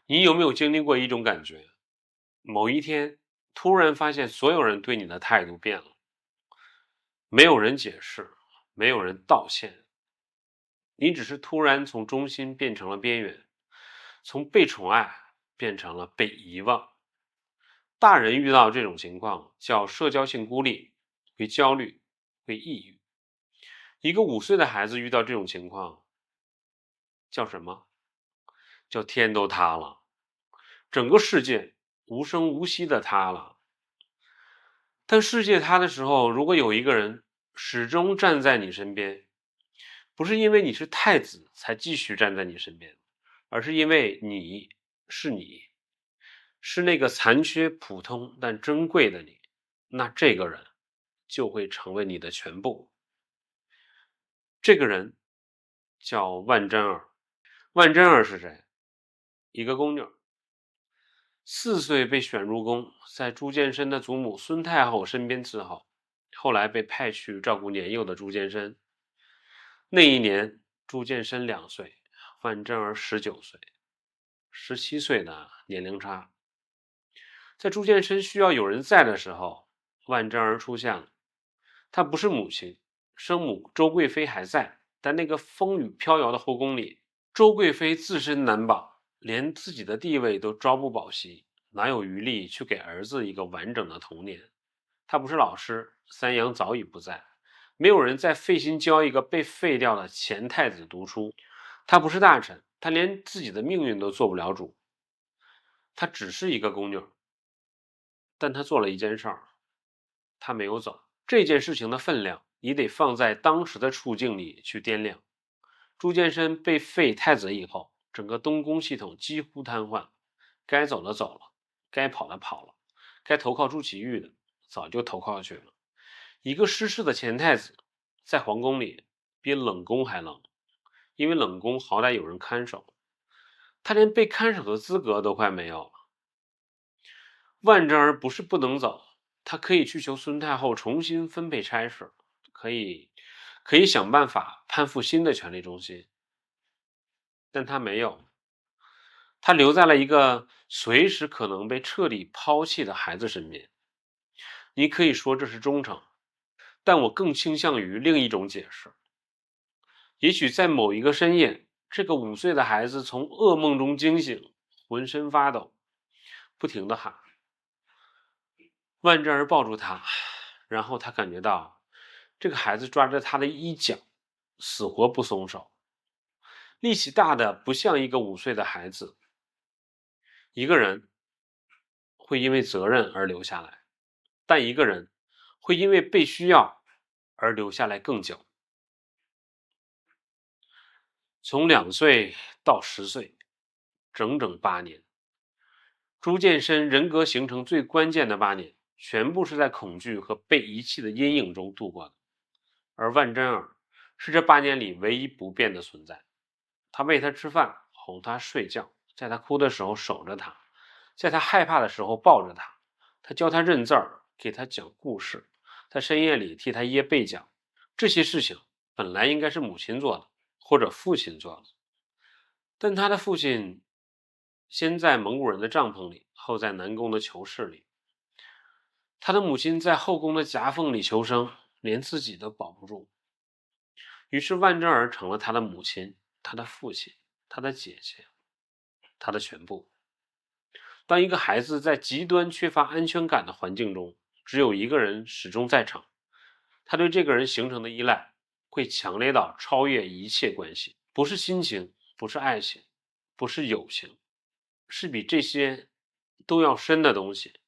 你有没有经历过一种感觉？某一天突然发现所有人对你的态度变了，没有人解释，没有人道歉，你只是突然从中心变成了边缘，从被宠爱变成了被遗忘。大人遇到这种情况叫社交性孤立，会焦虑，会抑郁。一个5岁的孩子遇到这种情况叫什么？叫天都塌了，整个世界无声无息的塌了。当世界塌的时候，如果有一个人始终站在你身边，不是因为你是太子才继续站在你身边，而是因为你是你，是那个残缺、普通但珍贵的你，那这个人就会成为你的全部。这个人叫万贞儿。万贞儿是谁？一个宫女，4岁被选入宫，在朱见深的祖母孙太后身边伺候，后来被派去照顾年幼的朱见深。那一年，朱见深2岁，万贞儿19岁，17岁的年龄差。在朱见深需要有人在的时候，万贞儿出现了。她不是母亲，生母周贵妃还在，但那个风雨飘摇的后宫里，周贵妃自身难保，连自己的地位都朝不保夕，哪有余力去给儿子一个完整的童年？她不是老师，三阳早已不在，没有人再费心教一个被废掉的前太子读书。她不是大臣，她连自己的命运都做不了主。她只是一个宫女，但她做了一件事儿，她没有走。这件事情的分量，你得放在当时的处境里去掂量。朱见深被废太子以后，整个东宫系统几乎瘫痪，该走的走了，该跑的跑了，该投靠朱祁钰的早就投靠去了。一个失势的前太子，在皇宫里比冷宫还冷，因为冷宫好歹有人看守，他连被看守的资格都快没有了。万贞儿不是不能走，他可以去求孙太后重新分配差事，可以想办法攀附新的权力中心，但他没有，他留在了一个随时可能被彻底抛弃的孩子身边。你可以说这是忠诚，但我更倾向于另一种解释。也许在某一个深夜，这个5岁的孩子从噩梦中惊醒，浑身发抖，不停地喊。万贞儿抱住他，然后他感觉到这个孩子抓着他的衣角，死活不松手，力气大的不像一个5岁的孩子。一个人会因为责任而留下来，但一个人会因为被需要而留下来更久。从2岁到10岁，整整8年。朱见深人格形成最关键的8年，全部是在恐惧和被遗弃的阴影中度过的。而万贞儿是这8年里唯一不变的存在。他喂他吃饭，哄他睡觉，在他哭的时候守着他，在他害怕的时候抱着他。他教他认字儿，给他讲故事，在深夜里替他掖被角。这些事情本来应该是母亲做的，或者父亲做的，但他的父亲先在蒙古人的帐篷里，后在南宫的囚室里。他的母亲在后宫的夹缝里求生，连自己都保不住。于是万贞儿成了他的母亲，他的父亲，他的姐姐，他的全部。当一个孩子在极端缺乏安全感的环境中，只有一个人始终在场，他对这个人形成的依赖会强烈到超越一切关系，不是亲情，不是爱情，不是友情，是比这些都要深的东西，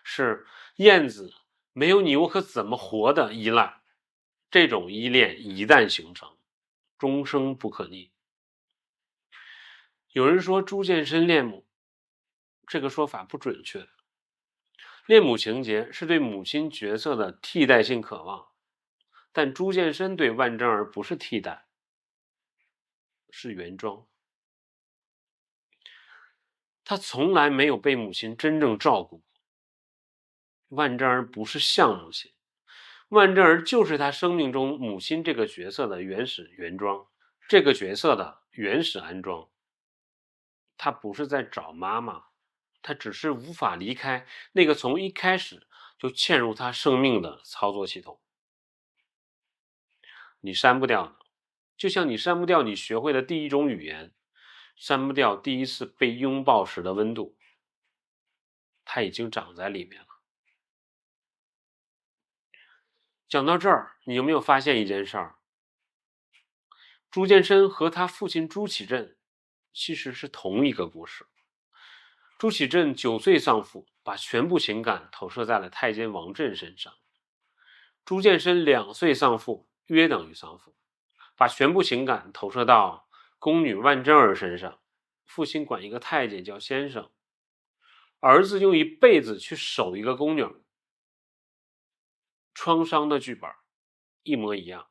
是燕子没有你我可怎么活的依赖。这种依恋一旦形成，终生不可逆。有人说朱见深恋母，这个说法不准确。恋母情节是对母亲角色的替代性渴望，但朱见深对万贞儿不是替代，是原装。他从来没有被母亲真正照顾过。万贞儿不是像母亲，万贞儿就是他生命中母亲这个角色的原始原装，这个角色的原始安装。他不是在找妈妈，他只是无法离开那个从一开始就嵌入他生命的操作系统。你删不掉的，就像你删不掉你学会的第一种语言，删不掉第一次被拥抱时的温度，它已经长在里面了。讲到这儿，你有没有发现一件事儿？朱见深和他父亲朱祁镇其实是同一个故事。朱祁镇9岁丧父，把全部情感投射在了太监王振身上。朱见深2岁丧父，约等于丧父，把全部情感投射到宫女万贞儿身上。父亲管一个太监叫先生，儿子用一辈子去守一个宫女，创伤的剧本一模一样。